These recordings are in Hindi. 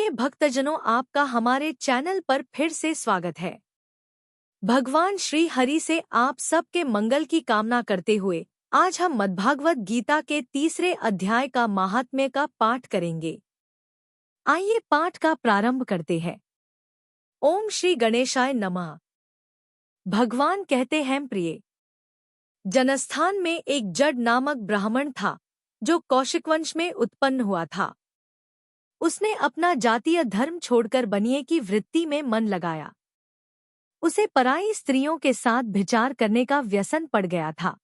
प्रिय भक्तजनों, आपका हमारे चैनल पर फिर से स्वागत है। भगवान श्री हरि से आप सबके मंगल की कामना करते हुए आज हम मद्भागवत गीता के तीसरे अध्याय का महात्म्य का पाठ करेंगे। आइए पाठ का प्रारंभ करते हैं। ओम श्री गणेशाय नमः। भगवान कहते हैं, प्रिय जनस्थान में एक जड नामक ब्राह्मण था जो कौशिकवंश में उत्पन्न हुआ था। उसने अपना जातीय धर्म छोड़कर बनिए की वृत्ति में मन लगाया। उसे पराई स्त्रियों के साथ भिचार करने का व्यसन पड़ गया था।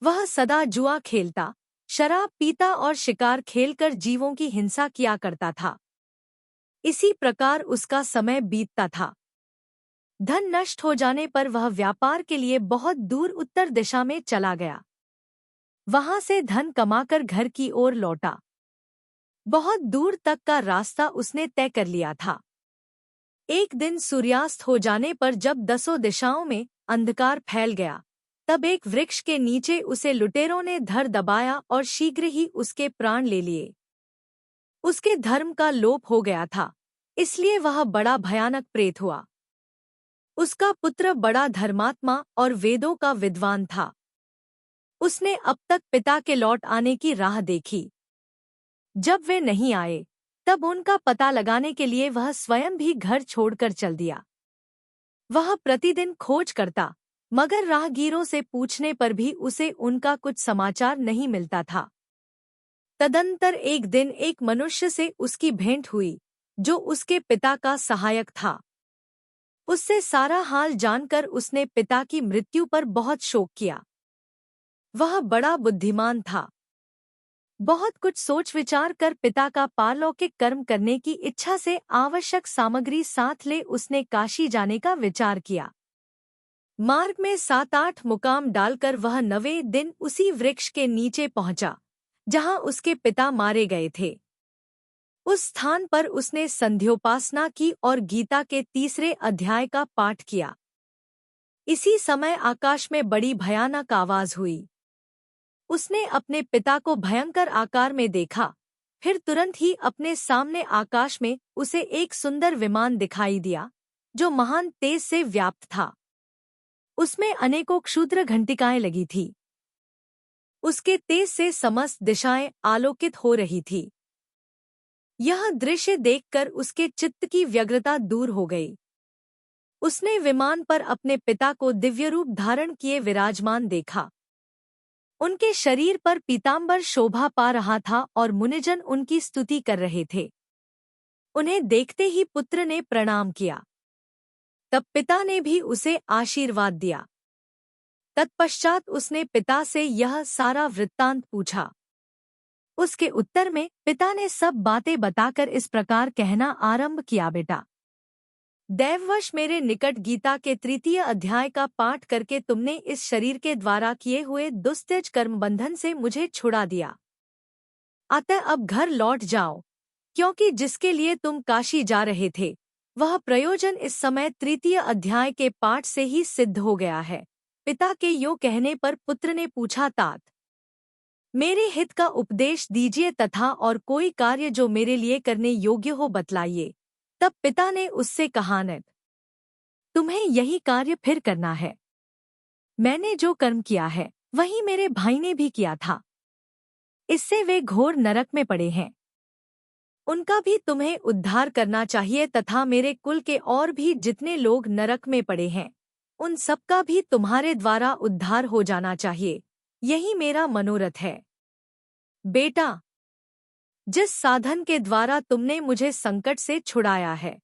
वह सदा जुआ खेलता, शराब पीता और शिकार खेलकर जीवों की हिंसा किया करता था। इसी प्रकार उसका समय बीतता था। धन नष्ट हो जाने पर वह व्यापार के लिए बहुत दूर उत्तर दिशा में चला गया। वहां से धन कमाकर घर की ओर लौटा। बहुत दूर तक का रास्ता उसने तय कर लिया था। एक दिन सूर्यास्त हो जाने पर जब दसों दिशाओं में अंधकार फैल गया, तब एक वृक्ष के नीचे उसे लुटेरों ने धर दबाया और शीघ्र ही उसके प्राण ले लिए। उसके धर्म का लोप हो गया था, इसलिए वह बड़ा भयानक प्रेत हुआ। उसका पुत्र बड़ा धर्मात्मा और वेदों का विद्वान था। उसने अब तक पिता के लौट आने की राह देखी। जब वे नहीं आए, तब उनका पता लगाने के लिए वह स्वयं भी घर छोड़कर चल दिया। वह प्रतिदिन खोज करता, मगर राहगीरों से पूछने पर भी उसे उनका कुछ समाचार नहीं मिलता था। तदंतर एक दिन एक मनुष्य से उसकी भेंट हुई, जो उसके पिता का सहायक था। उससे सारा हाल जानकर उसने पिता की मृत्यु पर बहुत शोक किया। वह बड़ा बुद्धिमान था। बहुत कुछ सोच विचार कर पिता का पारलौकिक कर्म करने की इच्छा से आवश्यक सामग्री साथ ले उसने काशी जाने का विचार किया। मार्ग में 7-8 मुकाम डालकर वह 9वें दिन उसी वृक्ष के नीचे पहुंचा, जहां उसके पिता मारे गए थे। उस स्थान पर उसने संध्योपासना की और गीता के तीसरे अध्याय का पाठ किया। इसी समय आकाश में बड़ी भयानक आवाज हुई। उसने अपने पिता को भयंकर आकार में देखा। फिर तुरंत ही अपने सामने आकाश में उसे एक सुंदर विमान दिखाई दिया, जो महान तेज से व्याप्त था। उसमें अनेकों क्षुद्र घंटिकाएं लगी थी। उसके तेज से समस्त दिशाएं आलोकित हो रही थी। यह दृश्य देखकर उसके चित्त की व्यग्रता दूर हो गई। उसने विमान पर अपने पिता को दिव्य रूप धारण किए विराजमान देखा। उनके शरीर पर पीतांबर शोभा पा रहा था और मुनिजन उनकी स्तुति कर रहे थे। उन्हें देखते ही पुत्र ने प्रणाम किया। तब पिता ने भी उसे आशीर्वाद दिया। तत्पश्चात उसने पिता से यह सारा वृत्तांत पूछा। उसके उत्तर में पिता ने सब बातें बताकर इस प्रकार कहना आरंभ किया, बेटा, दैववश मेरे निकट गीता के तृतीय अध्याय का पाठ करके तुमने इस शरीर के द्वारा किए हुए दुस्तेज कर्म बंधन से मुझे छुड़ा दिया। अतः अब घर लौट जाओ, क्योंकि जिसके लिए तुम काशी जा रहे थे, वह प्रयोजन इस समय तृतीय अध्याय के पाठ से ही सिद्ध हो गया है। पिता के यो कहने पर पुत्र ने पूछा, तात, मेरे हित का उपदेश दीजिए तथा और कोई कार्य जो मेरे लिए करने योग्य हो बतलाइए। तब पिता ने उससे कहा, नट, तुम्हें यही कार्य फिर करना है। मैंने जो कर्म किया है वही मेरे भाई ने भी किया था। इससे वे घोर नरक में पड़े हैं। उनका भी तुम्हें उद्धार करना चाहिए तथा मेरे कुल के और भी जितने लोग नरक में पड़े हैं, उन सबका भी तुम्हारे द्वारा उद्धार हो जाना चाहिए। यही मेरा मनोरथ है। बेटा, जिस साधन के द्वारा तुमने मुझे संकट से छुड़ाया है,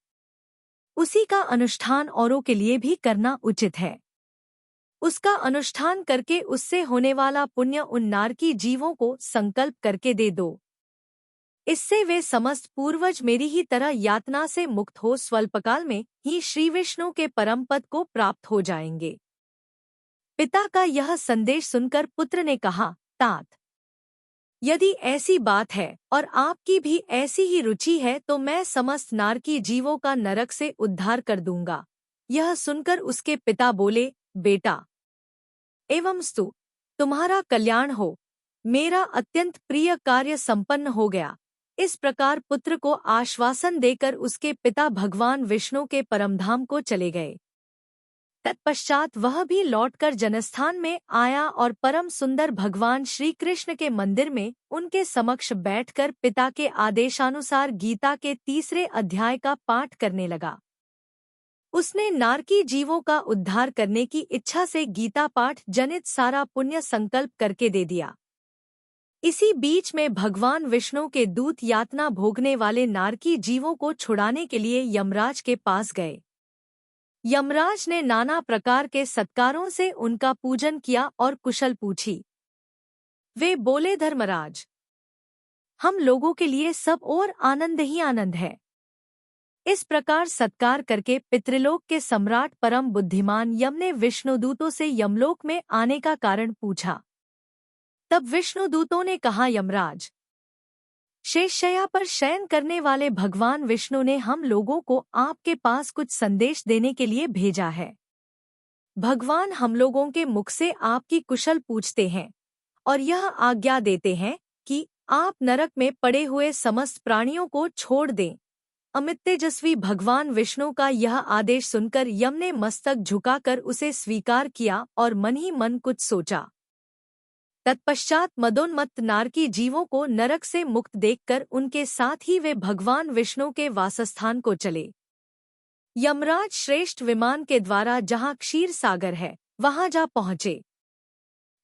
उसी का अनुष्ठान औरों के लिए भी करना उचित है। उसका अनुष्ठान करके उससे होने वाला पुण्य उन नारकी जीवों को संकल्प करके दे दो। इससे वे समस्त पूर्वज मेरी ही तरह यातना से मुक्त हो स्वल्पकाल में ही श्री विष्णु के परम पद को प्राप्त हो जाएंगे। पिता का यह संदेश सुनकर पुत्र ने कहा, तात, यदि ऐसी बात है और आपकी भी ऐसी ही रुचि है तो मैं समस्त नारकी जीवों का नरक से उद्धार कर दूंगा। यह सुनकर उसके पिता बोले, बेटा, एवंस्तु तुम्हारा कल्याण हो। मेरा अत्यंत प्रिय कार्य संपन्न हो गया। इस प्रकार पुत्र को आश्वासन देकर उसके पिता भगवान विष्णु के परमधाम को चले गए। तत्पश्चात वह भी लौटकर जनस्थान में आया और परम सुंदर भगवान श्री कृष्ण के मंदिर में उनके समक्ष बैठकर पिता के आदेशानुसार गीता के 3 अध्याय का पाठ करने लगा। उसने नारकी जीवों का उद्धार करने की इच्छा से गीता पाठ जनित सारा पुण्य संकल्प करके दे दिया। इसी बीच में भगवान विष्णु के दूत यातना भोगने वाले नारकी जीवों को छुड़ाने के लिए यमराज के पास गए। यमराज ने नाना प्रकार के सत्कारों से उनका पूजन किया और कुशल पूछी। वे बोले, धर्मराज, हम लोगों के लिए सब और आनंद ही आनंद है। इस प्रकार सत्कार करके पितृलोक के सम्राट परम बुद्धिमान यम ने विष्णुदूतों से यमलोक में आने का कारण पूछा। तब विष्णुदूतों ने कहा, यमराज, शेषशय्या पर शयन करने वाले भगवान विष्णु ने हम लोगों को आपके पास कुछ संदेश देने के लिए भेजा है। भगवान हम लोगों के मुख से आपकी कुशल पूछते हैं और यह आज्ञा देते हैं कि आप नरक में पड़े हुए समस्त प्राणियों को छोड़ दें। अमित तेजस्वी भगवान विष्णु का यह आदेश सुनकर यम ने मस्तक झुकाकर उसे स्वीकार किया और मन ही मन कुछ सोचा। तत्पश्चात मदोन्मत्त नारकी जीवों को नरक से मुक्त देखकर उनके साथ ही वे भगवान विष्णु के वासस्थान को चले। यमराज श्रेष्ठ विमान के द्वारा जहाँ क्षीर सागर है वहाँ जा पहुँचे।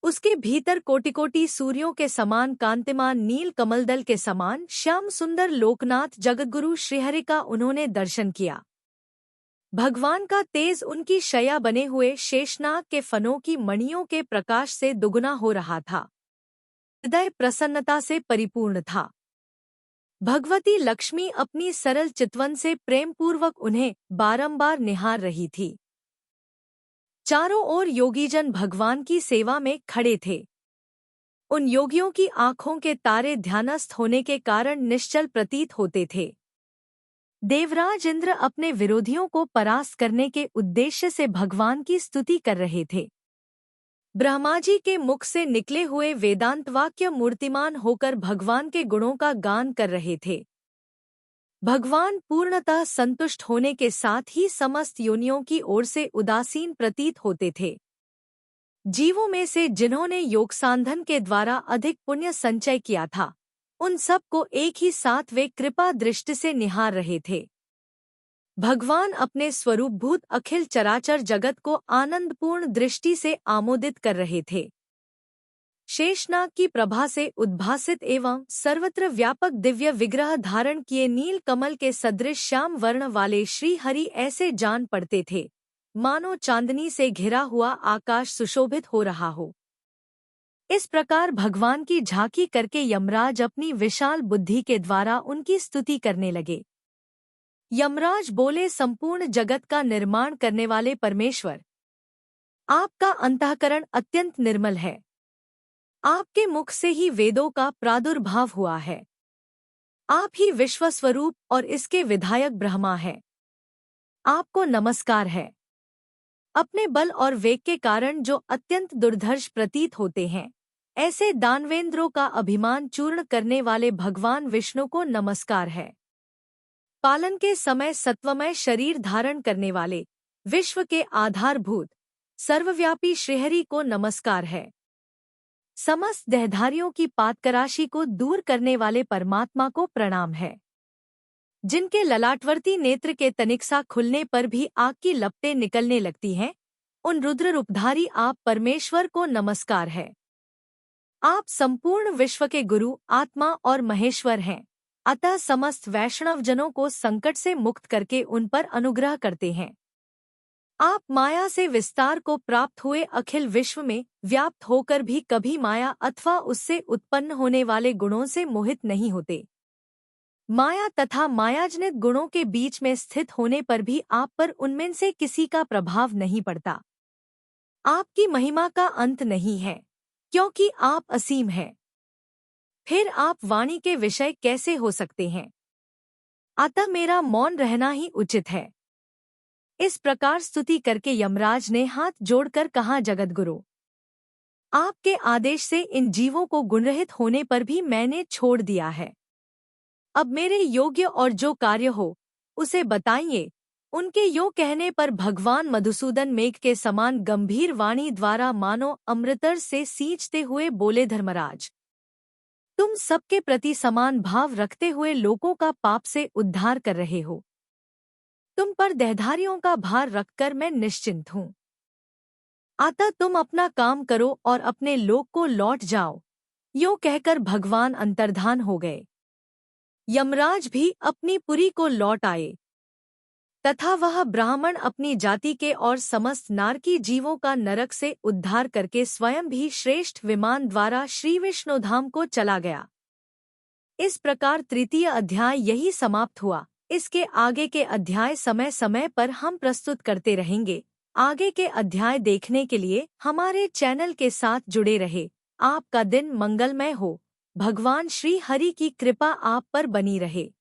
उसके भीतर कोटि-कोटि सूर्यों के समान कांतिमान नील कमलदल के समान श्याम सुंदर लोकनाथ जगतगुरु श्रीहरि का उन्होंने दर्शन किया। भगवान का तेज उनकी शैया बने हुए शेषनाग के फनों की मणियों के प्रकाश से दुगुना हो रहा था। हृदय प्रसन्नता से परिपूर्ण था। भगवती लक्ष्मी अपनी सरल चितवन से प्रेमपूर्वक उन्हें बारंबार निहार रही थी। चारों ओर योगीजन भगवान की सेवा में खड़े थे। उन योगियों की आंखों के तारे ध्यानस्थ होने के कारण निश्चल प्रतीत होते थे। देवराज इंद्र अपने विरोधियों को परास्त करने के उद्देश्य से भगवान की स्तुति कर रहे थे। ब्रह्मा जी के मुख से निकले हुए वेदांत वाक्य मूर्तिमान होकर भगवान के गुणों का गान कर रहे थे। भगवान पूर्णतः संतुष्ट होने के साथ ही समस्त योनियों की ओर से उदासीन प्रतीत होते थे। जीवों में से जिन्होंने योग साधन के द्वारा अधिक पुण्य संचय किया था, उन सब को एक ही साथ वे कृपा दृष्टि से निहार रहे थे। भगवान अपने स्वरूपभूत अखिल चराचर जगत को आनंदपूर्ण दृष्टि से आमोदित कर रहे थे। शेषनाग की प्रभा से उद्भासित एवं सर्वत्र व्यापक दिव्य विग्रह धारण किए नील कमल के सदृश श्याम वर्ण वाले श्री हरि ऐसे जान पड़ते थे, मानो चांदनी से घिरा हुआ आकाश सुशोभित हो रहा हो। इस प्रकार भगवान की झांकी करके यमराज अपनी विशाल बुद्धि के द्वारा उनकी स्तुति करने लगे। यमराज बोले, संपूर्ण जगत का निर्माण करने वाले परमेश्वर, आपका अंतःकरण अत्यंत निर्मल है। आपके मुख से ही वेदों का प्रादुर्भाव हुआ है। आप ही विश्वस्वरूप और इसके विधायक ब्रह्मा है। आपको नमस्कार है। अपने बल और वेग के कारण जो अत्यंत दुर्धर्ष प्रतीत होते हैं, ऐसे दानवेंद्रों का अभिमान चूर्ण करने वाले भगवान विष्णु को नमस्कार है। पालन के समय सत्वमय शरीर धारण करने वाले विश्व के आधारभूत सर्वव्यापी श्रीहरि को नमस्कार है। समस्त देहधारियों की पातकराशी को दूर करने वाले परमात्मा को प्रणाम है। जिनके ललाटवर्ती नेत्र के तनिक सा खुलने पर भी आग की लपटें निकलने लगती हैं, उन रुद्र रूपधारी आप परमेश्वर को नमस्कार है। आप संपूर्ण विश्व के गुरु, आत्मा और महेश्वर हैं, अतः समस्त वैष्णव जनों को संकट से मुक्त करके उन पर अनुग्रह करते हैं। आप माया से विस्तार को प्राप्त हुए अखिल विश्व में व्याप्त होकर भी कभी माया अथवा उससे उत्पन्न होने वाले गुणों से मोहित नहीं होते। माया तथा मायाजनित गुणों के बीच में स्थित होने पर भी आप पर उनमें से किसी का प्रभाव नहीं पड़ता। आपकी महिमा का अंत नहीं है, क्योंकि आप असीम हैं। फिर आप वाणी के विषय कैसे हो सकते हैं? अतः मेरा मौन रहना ही उचित है। इस प्रकार स्तुति करके यमराज ने हाथ जोड़कर कहा, जगतगुरु, आपके आदेश से इन जीवों को गुणरहित होने पर भी मैंने छोड़ दिया है। अब मेरे योग्य और जो कार्य हो उसे बताइए। उनके यो कहने पर भगवान मधुसूदन मेघ के समान गंभीर वाणी द्वारा मानो अमृतर से सींचते हुए बोले, धर्मराज, तुम सबके प्रति समान भाव रखते हुए लोगों का पाप से उद्धार कर रहे हो। तुम पर देहधारियों का भार रखकर मैं निश्चिंत हूँ। अतः तुम अपना काम करो और अपने लोक को लौट जाओ। यो कहकर भगवान अंतर्धान हो गए। यमराज भी अपनी पुरी को लौट आए तथा वह ब्राह्मण अपनी जाति के और समस्त नारकी जीवों का नरक से उद्धार करके स्वयं भी श्रेष्ठ विमान द्वारा श्री विष्णुधाम को चला गया। इस प्रकार तृतीय अध्याय यही समाप्त हुआ। इसके आगे के अध्याय समय समय पर हम प्रस्तुत करते रहेंगे। आगे के अध्याय देखने के लिए हमारे चैनल के साथ जुड़े रहे। आपका दिन मंगलमय हो। भगवान श्री हरि की कृपा आप पर बनी रहे।